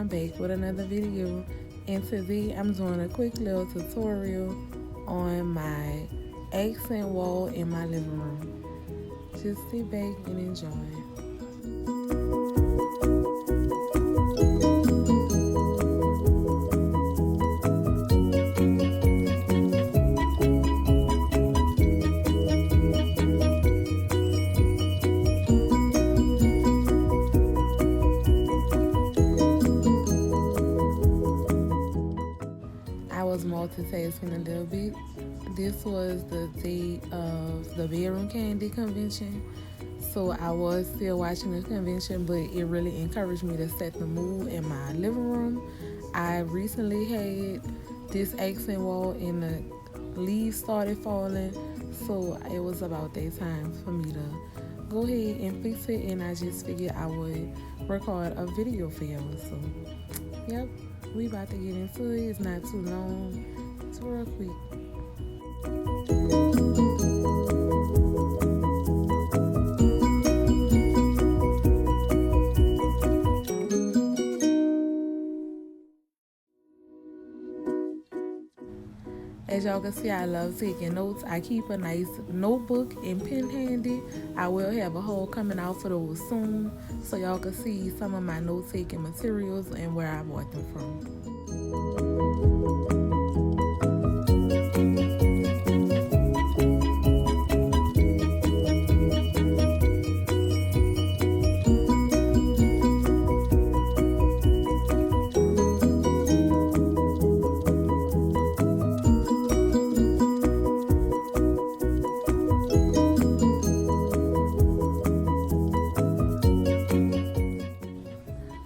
I'm back with another video, and today I'm doing a quick little tutorial on my accent wall in my living room. Just sit back and enjoy. I was multitasking a little bit. This was the day of the bedroom candy convention, so I was still watching the convention, but it really encouraged me to set the mood in my living room. I recently had this accent wall and the leaves started falling, so it was about that time for me to go ahead and fix it, and I just figured I would record a video for y'all. So yep, we about to get into it. It's not too long, it's real quick. As y'all can see, I love taking notes. I keep a nice notebook and pen handy. I will have a haul coming out for those soon, so y'all can see some of my note-taking materials and where I bought them from.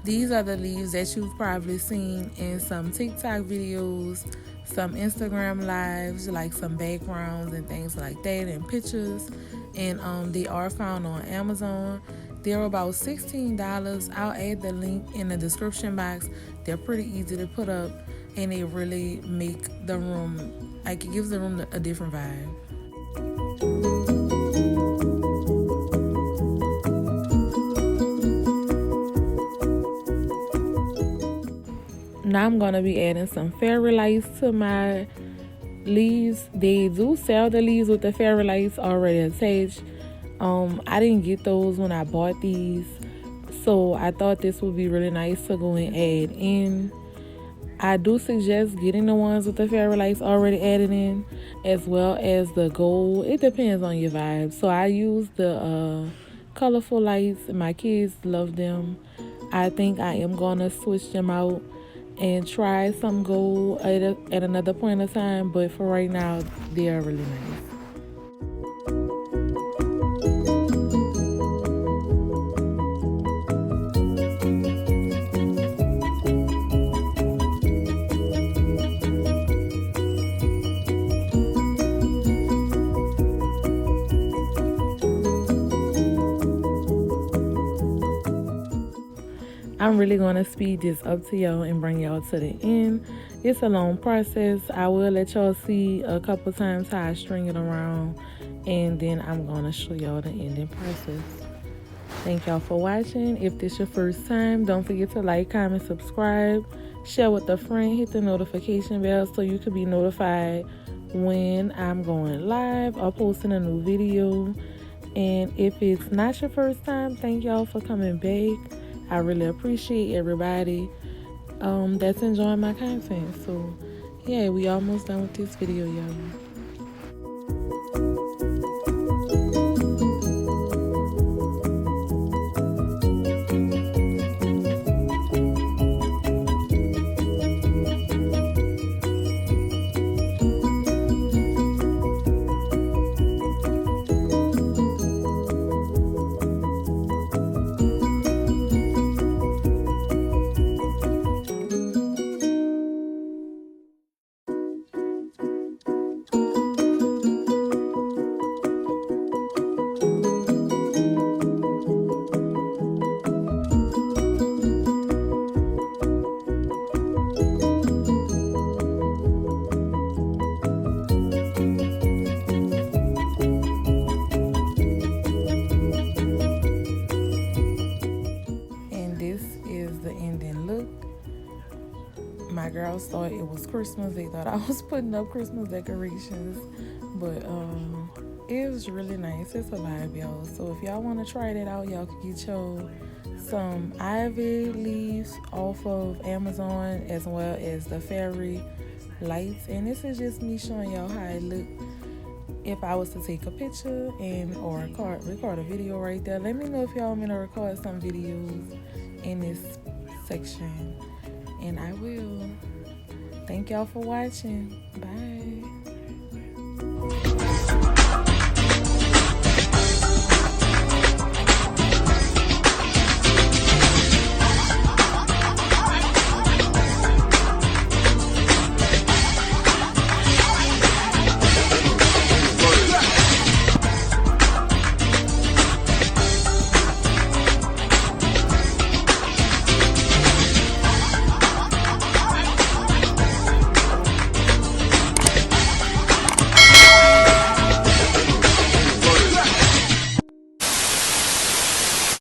These are the leaves that you've probably seen in some TikTok videos, some Instagram lives, like some backgrounds and things like that, and pictures. And they are found on Amazon. They're about $16. I'll add the link in the description box. They're pretty easy to put up, and they really make the room, like, it gives the room a different vibe. Now I'm going to be adding some Fairylights to my leaves. They do sell the leaves with the Fairylights already attached. I didn't get those when I bought these, so I thought this would be really nice to go and add in. I do suggest getting the ones with the Fairylights already added in, as well as the gold. It depends on your vibe. So I use the colorful lights. My kids love them. I think I am going to switch them out and try some gold at another point in time, but for right now, they are really nice. I'm really going to speed this up to y'all and bring y'all to the end. It's a long process. I will let y'all see a couple times how I string it around, and then I'm going to show y'all the ending process. Thank y'all for watching. If this your first time, don't forget to like, comment, subscribe, share with a friend, hit the notification bell so you can be notified when I'm going live or posting a new video. And if it's not your first time, thank y'all for coming back. I really appreciate everybody that's enjoying my content. So yeah, we almost done with this video, y'all. else thought it was Christmas. They thought I was putting up Christmas decorations. But it was really nice. It's a vibe, y'all. So if y'all want to try that out, y'all can get some ivy leaves off of Amazon, as well as the fairy lights. And this is just me showing y'all how it look if I was to take a picture or record a video right there. Let me know if y'all want me to record some videos in this section, and I will. Thank y'all for watching. Bye.